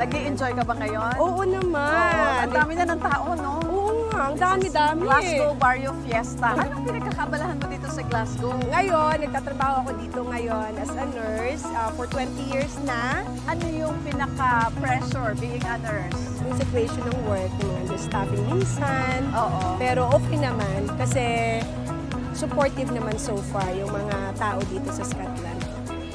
Nag-i-enjoy ka ba ngayon? Oo naman. Ang dami na ng tao, no? Oo nga, ang dami-dami. Glasgow Barrio Fiesta. Anong pinagkakabalahan mo dito sa Glasgow? Ngayon, nagtatrabaho ako dito ngayon as a nurse for 20 years na. Ano yung pinaka-pressure being a nurse? Yung situation ng work, yung understaffing minsan. Oo. Pero okay naman kasi supportive naman so far yung mga tao dito sa Scotland.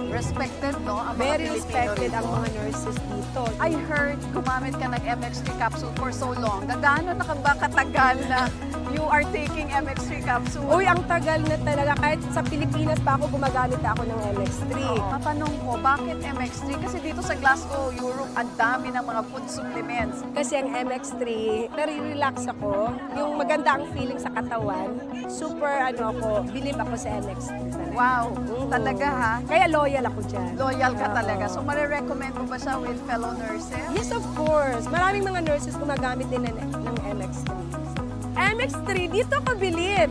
Respected, no? Ang mga Very Pilipino respected rito. ang mga nurses dito. I heard gumamit ka ng MX3 capsule for so long. Gaano na ka ba katagal na you are taking MX3 capsule? Uy, ang tagal na talaga. Kahit sa Pilipinas pa ako, gumagamit ako ng MX3. Matanong ko, bakit MX3? Kasi dito sa Glasgow, Europe, ang dami ng mga food supplements. Kasi ang MX3, nare-relax ako. Yung maganda ang feeling sa katawan. Super, believe ako sa MX3. Wow, Oo. talaga ha? Kaya loyal ako dyan. Loyal ka Oo. talaga. So, marirecommend mo ba siya with fellow nurses? Yes, of course. Maraming mga nurses gumagamit din ng MX3. MX3, dito ka bilib.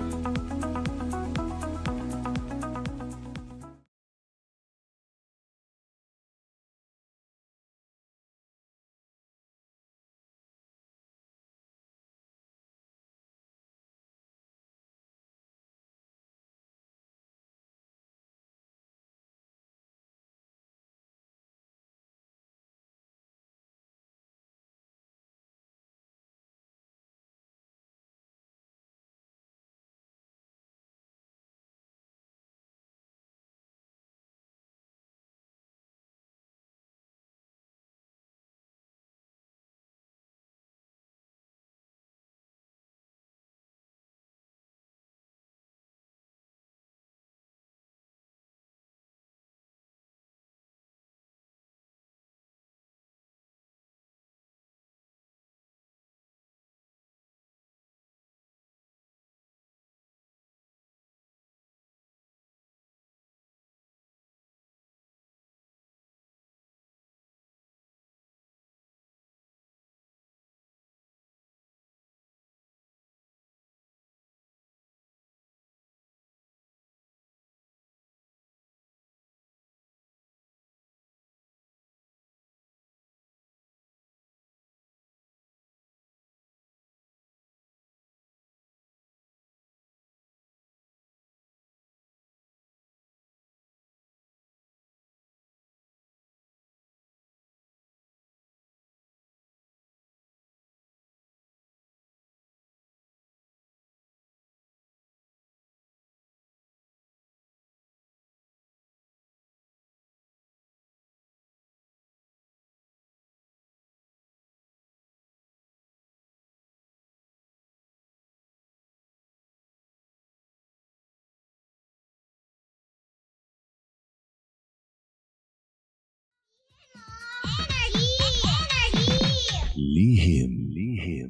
Lihim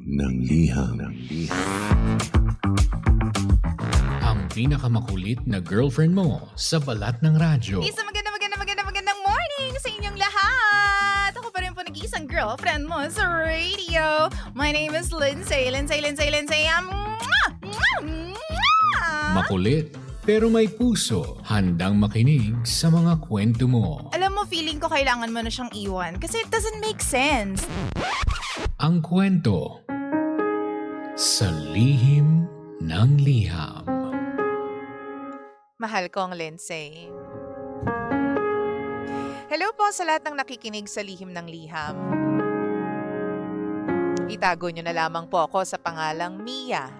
ng liham. Ang pinakamakulit na girlfriend mo sa balat ng radyo. Isang magandang morning sa inyong lahat! Ako pa rin po nag-iisang girlfriend mo sa radio. My name is Lindsay. Makulit pero may puso, handang makinig sa mga kwento mo. Alam mo, feeling ko kailangan mo na siyang iwan kasi it doesn't make sense. Ang kwento sa lihim ng liham. Mahal ko ang Lindsay. Hello po sa lahat ng nakikinig sa Lihim ng Liham. Itago niyo na lamang po ako sa pangalang Mia.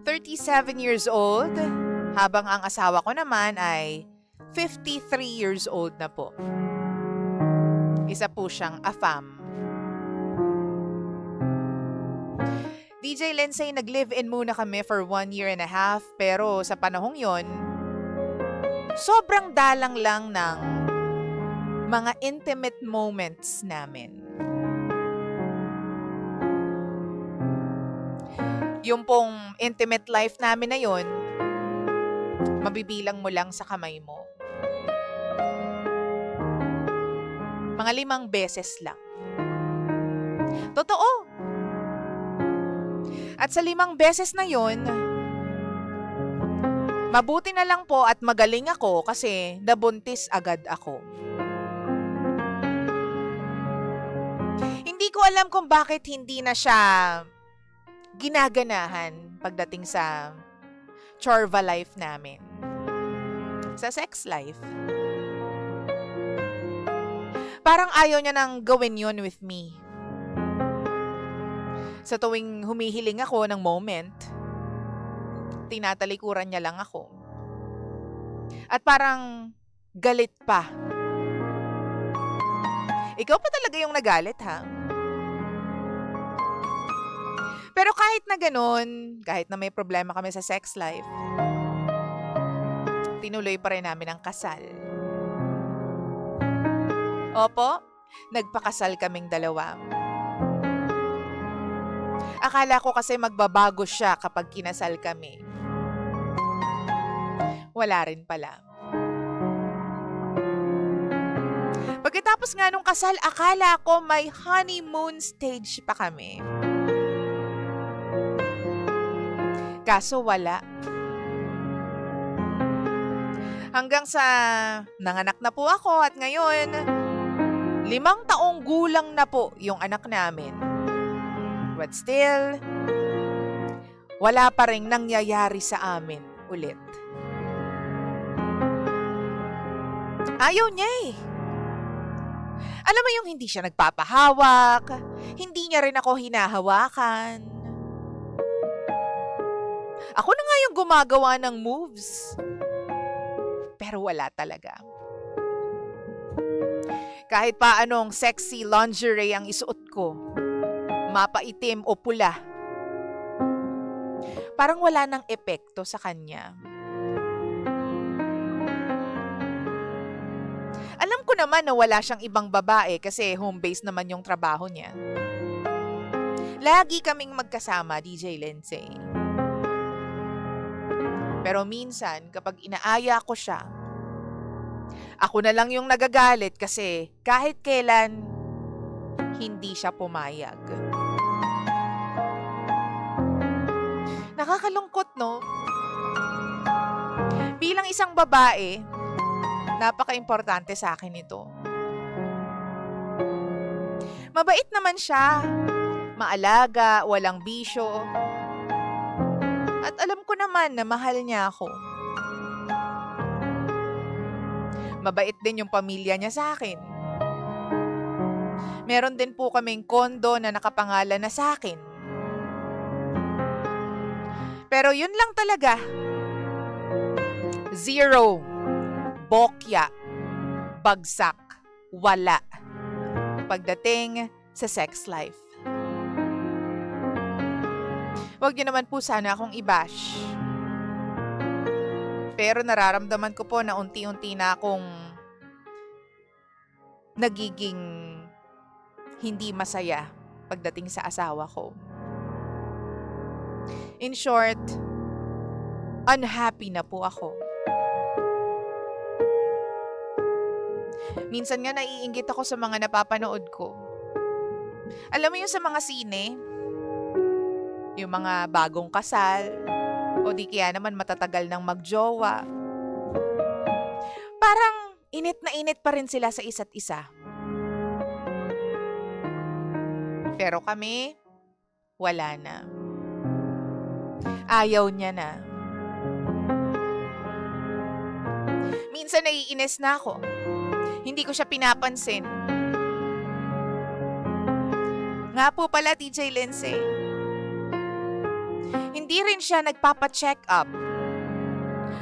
37 years old, habang ang asawa ko naman ay 53 years old na po. Isa po siyang AFAM. DJ Lindsay, nag-live-in muna kami for 1.5 years, pero sa panahong yon, sobrang dalang lang ng mga intimate moments namin. Yung pong intimate life namin na yon, mabibilang mo lang sa kamay mo. Mga 5 beses lang. Totoo. At sa 5 beses na yon, mabuti na lang po at magaling ako kasi nabuntis agad ako. ko alam kung bakit hindi na siya ginaganahan pagdating sa chorva life namin. Sa sex life. Parang ayaw niya nang gawin yun with me. Sa tuwing humihiling ako ng moment, tinatalikuran niya lang ako. At parang galit pa. Ikaw pa talaga yung nagalit, ha? Pero kahit na ganun, kahit na may problema kami sa sex life, tinuloy pa rin namin ang kasal. Opo, nagpakasal kaming dalawa. Akala ko kasi magbabago siya kapag kinasal kami. Wala rin pala. Pagkatapos nga nung kasal, akala ko may honeymoon stage pa kami. Kaso wala. Hanggang sa nanganak na po ako at ngayon, 5 taong gulang na po yung anak namin. But still, wala pa ring nangyayari sa amin ulit. Ayaw niya eh. Alam mo yung hindi siya nagpapahawak, hindi niya rin ako hinahawakan. Ako na nga yung gumagawa ng moves. Pero wala talaga. Kahit pa anong sexy lingerie ang isuot ko, mapaitim o pula, parang wala nang epekto sa kanya. Alam ko naman na wala siyang ibang babae kasi home-based naman yung trabaho niya. Lagi kaming magkasama, DJ Lindsay. Pero minsan, kapag inaaya ko siya, ako na lang yung nagagalit kasi kahit kailan, hindi siya pumayag. Nakakalungkot, no? Bilang isang babae, napaka-importante sa akin ito. Mabait naman siya. Maalaga, walang bisyo. At alam ko naman na mahal niya ako. Mabait din yung pamilya niya sa akin. Meron din po kaming kondo na nakapangalan na sa akin. Pero yun lang talaga. 0. Bokya. Bagsak. Wala. Pagdating sa sex life. Huwag niyo naman po sana akong i-bash. Pero nararamdaman ko po na unti-unti na akong nagiging hindi masaya pagdating sa asawa ko. In short, unhappy na po ako. Minsan nga naiinggit ako sa mga napapanood ko. Alam mo yung sa mga sine, yung mga bagong kasal, o di kaya naman matatagal ng magjowa. Parang init na init pa rin sila sa isa't isa. Pero kami, wala na. Ayaw niya na. Minsan naiinis na ako. Hindi ko siya pinapansin. Nga po pala, DJ Lindsay. Hindi rin siya nagpapa-check up.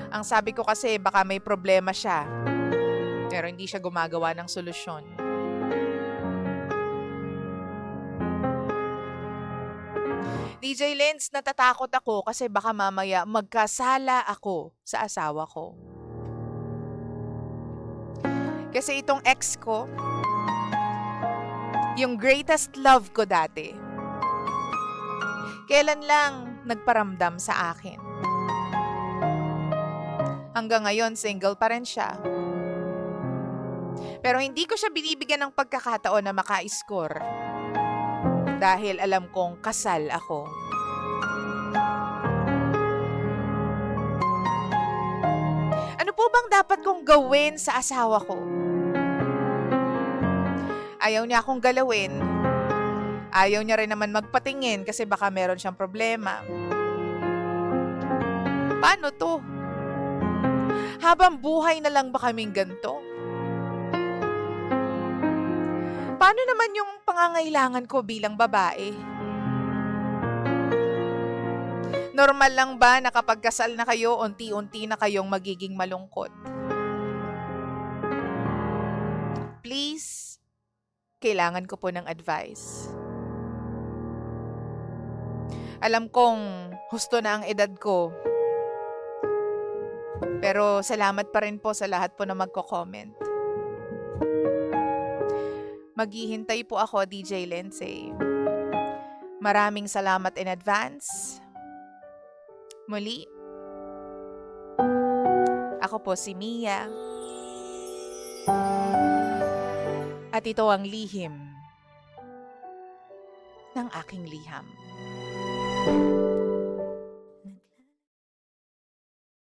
Ang sabi ko kasi baka may problema siya. Pero hindi siya gumagawa ng solusyon. DJ Linz, natatakot ako kasi baka mamaya magkasala ako sa asawa ko. Kasi itong ex ko, yung greatest love ko dati, kailan lang nagparamdam sa akin. Hanggang ngayon, single pa rin siya. Pero hindi ko siya binibigyan ng pagkakataon na maka-score. Dahil alam kong kasal ako. Ano po bang dapat kong gawin sa asawa ko? Ayaw niya akong galawin Ayaw niya rin naman magpatingin kasi baka meron siyang problema. Paano to? Habang buhay na lang ba kaming ganito? Paano naman yung pangangailangan ko bilang babae? Normal lang ba na kapag kasal na kayo, unti-unti na kayong magiging malungkot? Please, kailangan ko po ng advice. Alam kong husto na ang edad ko. Pero salamat pa rin po sa lahat po na magko-comment. Maghihintay po ako, DJ Lindsay. Maraming salamat in advance. Muli, ako po si Mia. At ito ang lihim ng aking liham.